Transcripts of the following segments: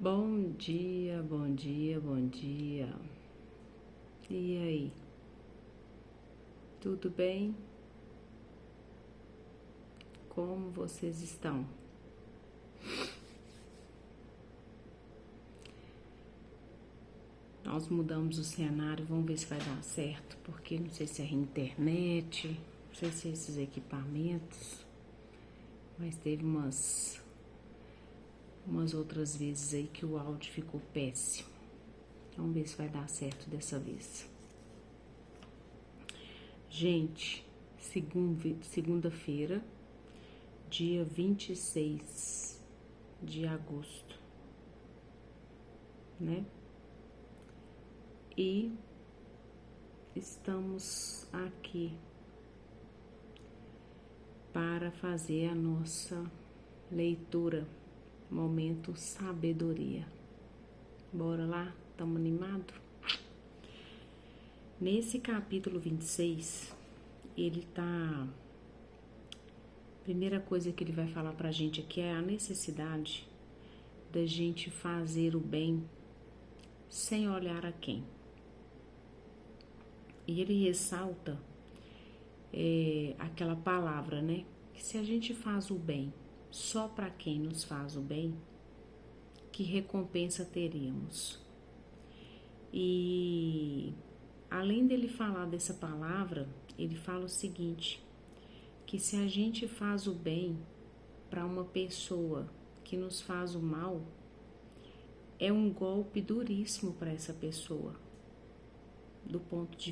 Bom dia, bom dia, bom dia. E aí? Tudo bem? Como vocês estão? Nós mudamos o cenário, vamos ver se vai dar certo, porque não sei se é a internet, não sei se é esses equipamentos, mas teve umas outras vezes aí que o áudio ficou péssimo. Vamos ver se vai dar certo dessa vez. Gente, segunda-feira, dia 26 de agosto, né? E estamos aqui para fazer a nossa leitura, momento sabedoria. Bora lá? Estamos animados? Nesse capítulo 26, ele tá... Primeira coisa que ele vai falar pra gente aqui é a necessidade da gente fazer o bem sem olhar a quem. E ele ressalta aquela palavra, né? Que se a gente faz o bem só para quem nos faz o bem, que recompensa teríamos? E além dele falar dessa palavra, ele fala o seguinte, que se a gente faz o bem para uma pessoa que nos faz o mal, é um golpe duríssimo para essa pessoa, do ponto de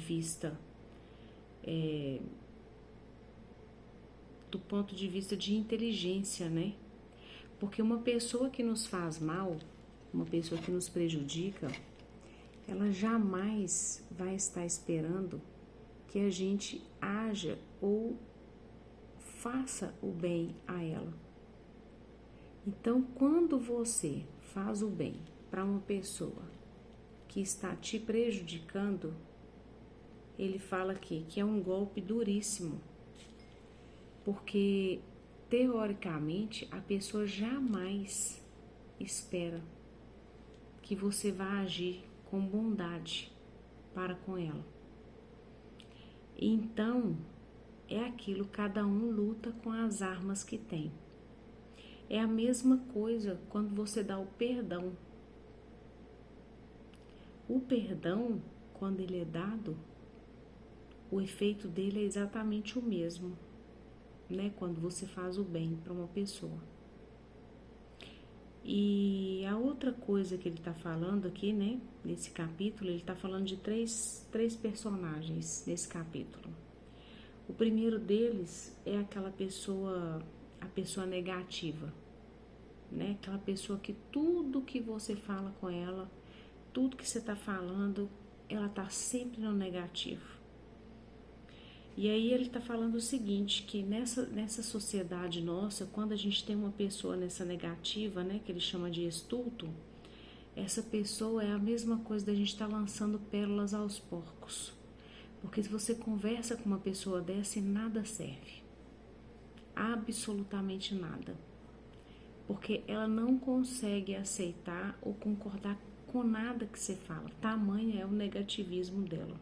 vista de inteligência, né? Porque uma pessoa que nos faz mal, uma pessoa que nos prejudica, ela jamais vai estar esperando que a gente haja ou faça o bem a ela. Então, quando você faz o bem para uma pessoa que está te prejudicando, ele fala aqui que é um golpe duríssimo, porque teoricamente a pessoa jamais espera que você vá agir com bondade para com ela. Então, é aquilo, cada um luta com as armas que tem. É a mesma coisa quando você dá o perdão. O perdão, quando ele é dado, o efeito dele é exatamente o mesmo, né? Quando você faz o bem para uma pessoa. E a outra coisa que ele está falando aqui, né? Nesse capítulo, ele está falando de três personagens nesse capítulo. O primeiro deles é aquela pessoa, a pessoa negativa, né? Aquela pessoa que tudo que você fala com ela, tudo que você está falando, ela está sempre no negativo. E aí ele está falando o seguinte, que nessa sociedade nossa, quando a gente tem uma pessoa nessa negativa, né, que ele chama de estulto, essa pessoa é a mesma coisa da gente estar lançando pérolas aos porcos. Porque se você conversa com uma pessoa dessa, nada serve. Absolutamente nada. Porque ela não consegue aceitar ou concordar com nada que você fala. Tamanho é o negativismo dela.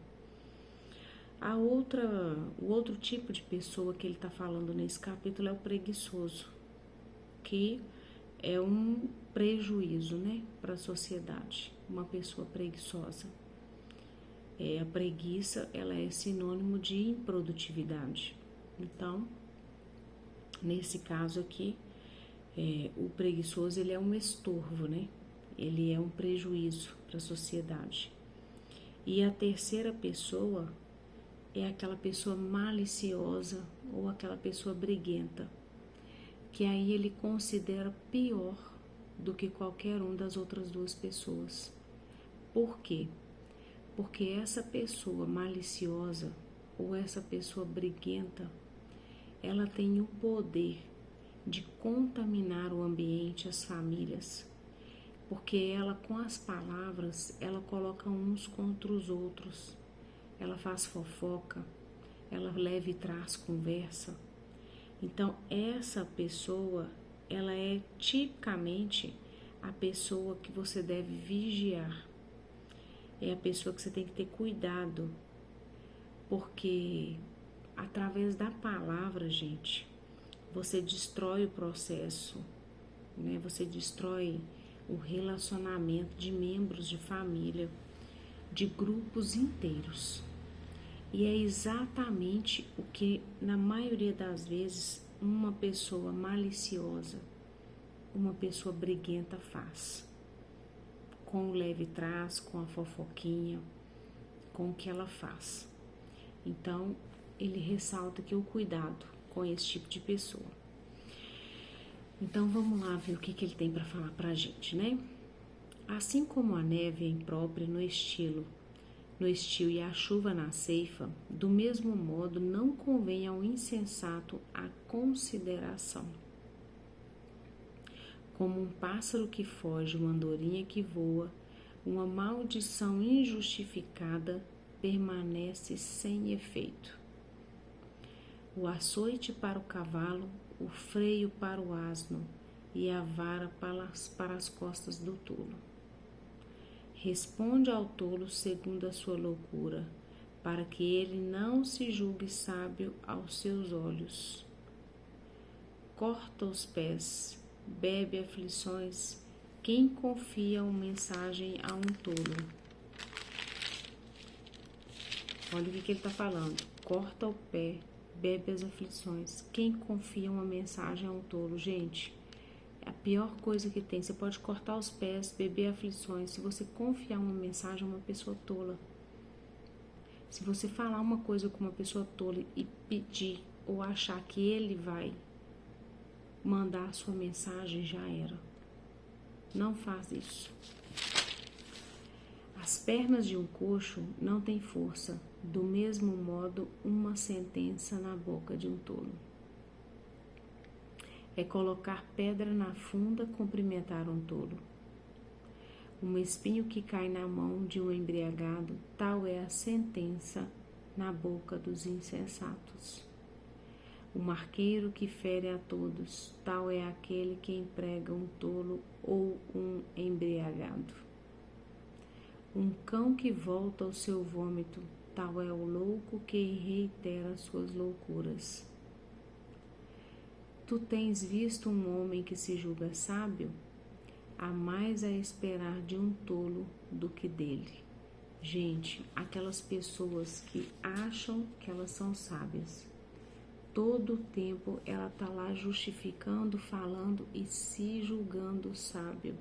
O outro tipo de pessoa que ele está falando nesse capítulo é o preguiçoso, que é um prejuízo, né, para a sociedade, uma pessoa preguiçosa. A preguiça, ela é sinônimo de improdutividade. Então, nesse caso aqui, o preguiçoso, ele é um estorvo, né? Ele é um prejuízo para a sociedade. E a terceira pessoa é aquela pessoa maliciosa ou aquela pessoa briguenta, que aí ele considera pior do que qualquer um das outras duas pessoas. Por quê? Porque essa pessoa maliciosa ou essa pessoa briguenta, ela tem o poder de contaminar o ambiente, as famílias, porque ela, com as palavras, ela coloca uns contra os outros. Ela faz fofoca, ela leva e traz conversa. Então, essa pessoa, ela é tipicamente a pessoa que você deve vigiar. É a pessoa que você tem que ter cuidado, porque através da palavra, gente, você destrói o processo, né? Você destrói o relacionamento de membros de família, de grupos inteiros. E é exatamente o que, na maioria das vezes, uma pessoa maliciosa, uma pessoa briguenta faz. Com o leve trás, com a fofoquinha, com o que ela faz. Então, ele ressalta que o cuidado com esse tipo de pessoa. Então, vamos lá ver o que ele tem para falar pra gente, né? Assim como a neve é imprópria no estio e a chuva na ceifa, do mesmo modo não convém ao insensato a consideração. Como um pássaro que foge, uma andorinha que voa, uma maldição injustificada permanece sem efeito. O açoite para o cavalo, o freio para o asno e a vara para as costas do tolo. Responde ao tolo segundo a sua loucura, para que ele não se julgue sábio aos seus olhos. Corta os pés, bebe aflições, quem confia uma mensagem a um tolo. Olha o que ele está falando. Corta o pé, bebe as aflições, quem confia uma mensagem a um tolo. Gente, é a pior coisa que tem. Você pode cortar os pés, beber aflições, se você confiar uma mensagem a uma pessoa tola. Se você falar uma coisa com uma pessoa tola e pedir ou achar que ele vai mandar a sua mensagem, já era. Não faz isso. As pernas de um coxo não têm força, do mesmo modo uma sentença na boca de um tolo. É colocar pedra na funda, cumprimentar um tolo. Um espinho que cai na mão de um embriagado, tal é a sentença na boca dos insensatos. O marqueiro que fere a todos, tal é aquele que emprega um tolo ou um embriagado. Um cão que volta ao seu vômito, tal é o louco que reitera suas loucuras. Tu tens visto um homem que se julga sábio? Há mais a esperar de um tolo do que dele. Gente, aquelas pessoas que acham que elas são sábias, todo o tempo ela tá lá justificando, falando e se julgando sábio.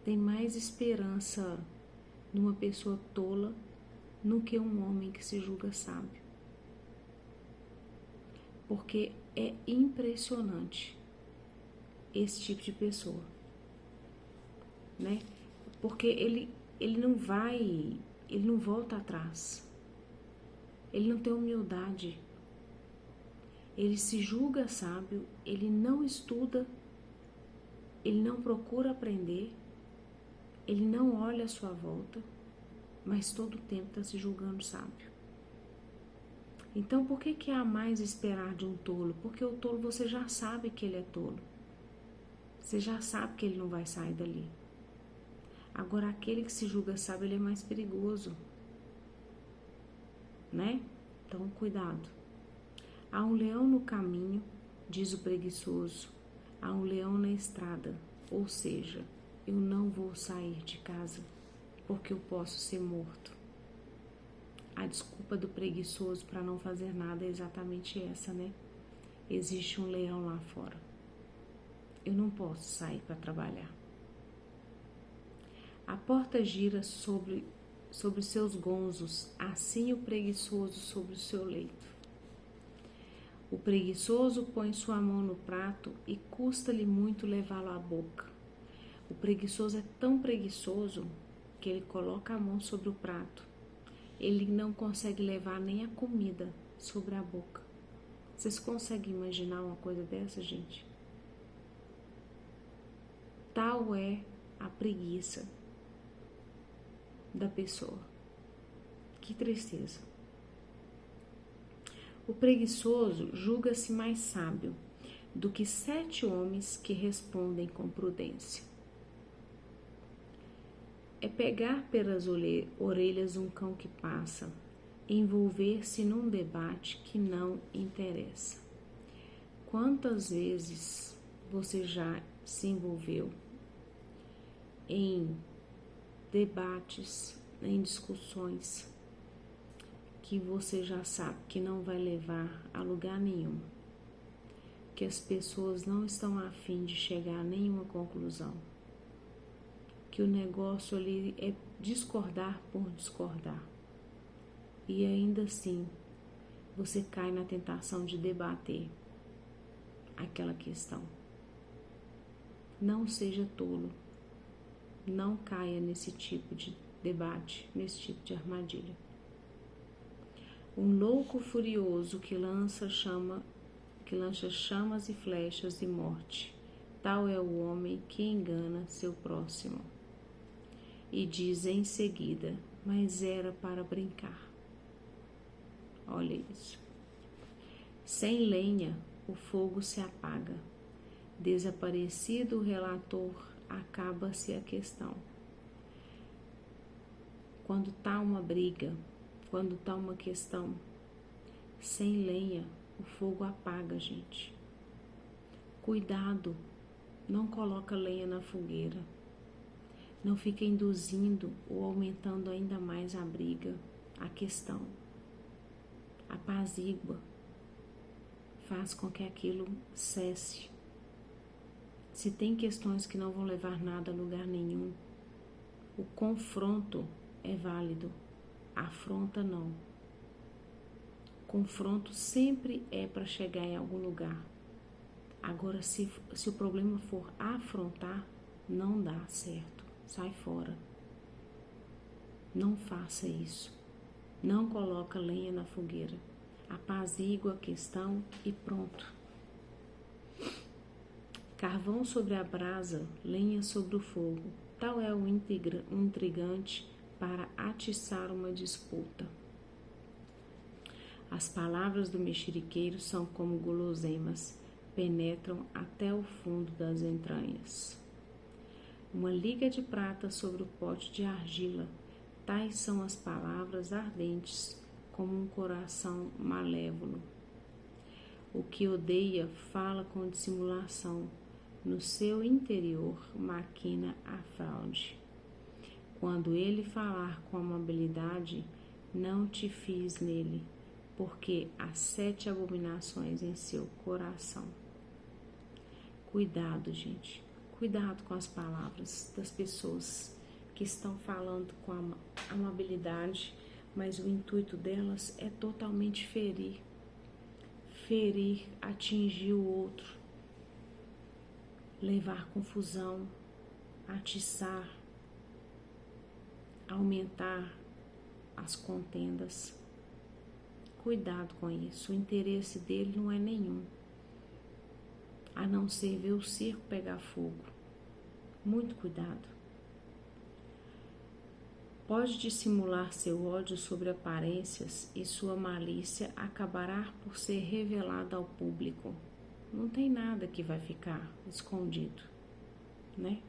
Tem mais esperança numa pessoa tola do que um homem que se julga sábio. Porque é impressionante esse tipo de pessoa, né? Porque ele não volta atrás. Ele não tem humildade. Ele se julga sábio, ele não estuda, ele não procura aprender, ele não olha à sua volta, mas todo o tempo está se julgando sábio. Então, por que há mais esperar de um tolo? Porque o tolo, você já sabe que ele é tolo. Você já sabe que ele não vai sair dali. Agora, aquele que se julga sábio, ele é mais perigoso, né? Então, cuidado. Há um leão no caminho, diz o preguiçoso. Há um leão na estrada. Ou seja, eu não vou sair de casa porque eu posso ser morto. A desculpa do preguiçoso para não fazer nada é exatamente essa, né? Existe um leão lá fora. Eu não posso sair para trabalhar. A porta gira sobre seus gonzos, assim o preguiçoso sobre o seu leito. O preguiçoso põe sua mão no prato e custa-lhe muito levá-lo à boca. O preguiçoso é tão preguiçoso que ele coloca a mão sobre o prato. Ele não consegue levar nem a comida sobre a boca. Vocês conseguem imaginar uma coisa dessa, gente? Tal é a preguiça da pessoa. Que tristeza. O preguiçoso julga-se mais sábio, do que 7 homens que respondem com prudência. É pegar pelas orelhas um cão que passa, envolver-se num debate que não interessa. Quantas vezes você já se envolveu em debates, em discussões que você já sabe que não vai levar a lugar nenhum, que as pessoas não estão a fim de chegar a nenhuma conclusão, que o negócio ali é discordar por discordar, e ainda assim você cai na tentação de debater aquela questão. Não seja tolo, não caia nesse tipo de debate, nesse tipo de armadilha. Um louco furioso que lança chamas e flechas de morte, tal é o homem que engana seu próximo. E diz em seguida, mas era para brincar. Olha isso. Sem lenha, o fogo se apaga. Desaparecido o relator, acaba-se a questão. Quando está uma briga, quando está uma questão, sem lenha, o fogo apaga, gente. Cuidado, não coloca lenha na fogueira. Não fica induzindo ou aumentando ainda mais a briga, a questão. Apazigua, faz com que aquilo cesse. Se tem questões que não vão levar nada a lugar nenhum, o confronto é válido, a afronta não. Confronto sempre é para chegar em algum lugar. Agora, se o problema for afrontar, não dá certo. Sai fora. Não faça isso. Não coloca lenha na fogueira. Apazigua a questão e pronto. Carvão sobre a brasa, lenha sobre o fogo. Tal é o intrigante para atiçar uma disputa. As palavras do mexeriqueiro são como guloseimas, penetram até o fundo das entranhas. Uma liga de prata sobre o pote de argila, tais são as palavras ardentes, como um coração malévolo. O que odeia fala com dissimulação, no seu interior maquina a fraude. Quando ele falar com amabilidade, não te fies nele, porque há 7 abominações em seu coração. Cuidado, gente. Cuidado com as palavras das pessoas que estão falando com amabilidade, mas o intuito delas é totalmente ferir, atingir o outro, levar confusão, atiçar, aumentar as contendas. Cuidado com isso, o interesse dele não é nenhum, a não ser ver o circo pegar fogo. Muito cuidado. Pode dissimular seu ódio sobre aparências e sua malícia acabará por ser revelada ao público. Não tem nada que vai ficar escondido, né?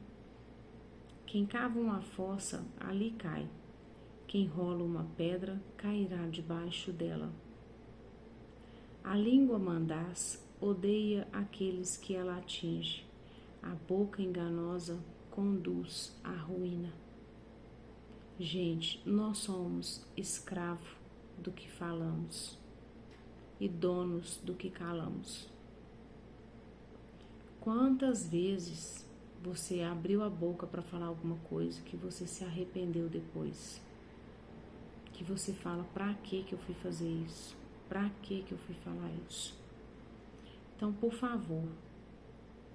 Quem cava uma fossa, ali cai. Quem rola uma pedra, cairá debaixo dela. A língua mordaz odeia aqueles que ela atinge. A boca enganosa conduz à ruína. Gente, nós somos escravos do que falamos e donos do que calamos. Quantas vezes você abriu a boca para falar alguma coisa que você se arrependeu depois? Que você fala, pra que eu fui fazer isso? Pra que eu fui falar isso? Então, por favor,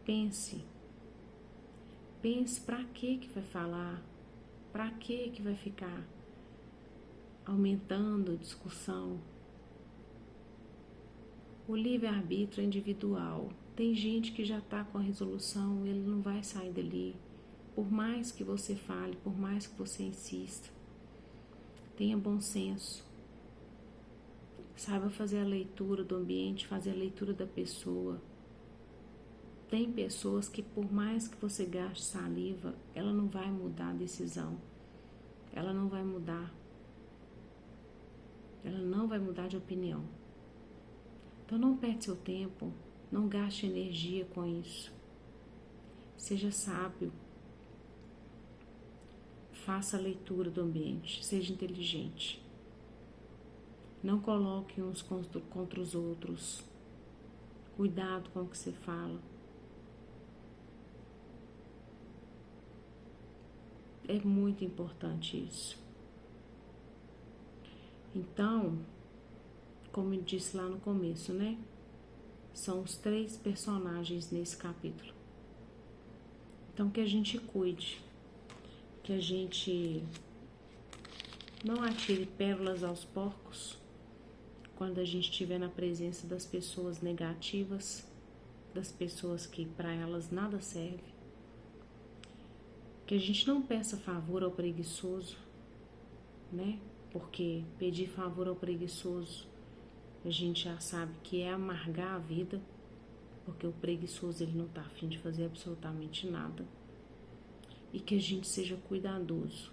pense pra que vai falar, pra que vai ficar aumentando a discussão. O livre-arbítrio é individual. Tem gente que já está com a resolução, ele não vai sair dali, por mais que você fale, por mais que você insista. Tenha bom senso. Saiba fazer a leitura do ambiente, fazer a leitura da pessoa. Tem pessoas que, por mais que você gaste saliva, ela não vai mudar a decisão. Ela não vai mudar. Ela não vai mudar de opinião. Então não perde seu tempo, não gaste energia com isso. Seja sábio. Faça a leitura do ambiente, seja inteligente. Não coloque uns contra os outros. Cuidado com o que você fala. É muito importante isso. Então, como eu disse lá no começo, né? São os 3 personagens nesse capítulo. Então, que a gente cuide, que a gente não atire pérolas aos porcos quando a gente estiver na presença das pessoas negativas, das pessoas que para elas nada serve. Que a gente não peça favor ao preguiçoso, né? Porque pedir favor ao preguiçoso, a gente já sabe que é amargar a vida, porque o preguiçoso ele não está a fim de fazer absolutamente nada. E que a gente seja cuidadoso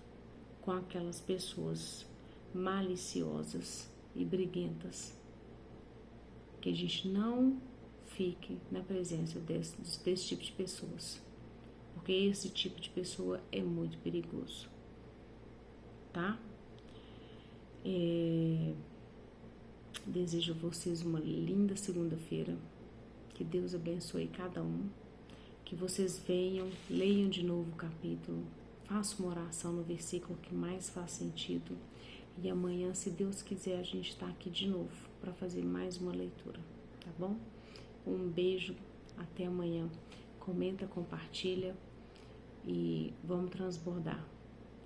com aquelas pessoas maliciosas e briguentas. Que a gente não fique na presença desse tipo de pessoas. Porque esse tipo de pessoa é muito perigoso. Tá? Desejo a vocês uma linda segunda-feira. Que Deus abençoe cada um. Que vocês venham, leiam de novo o capítulo. Façam uma oração no versículo que mais faz sentido. E amanhã, se Deus quiser, a gente está aqui de novo para fazer mais uma leitura. Tá bom? Um beijo. Até amanhã. Comenta, compartilha. E vamos transbordar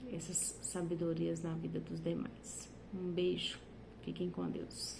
essas sabedorias na vida dos demais. Um beijo. Fiquem com Deus.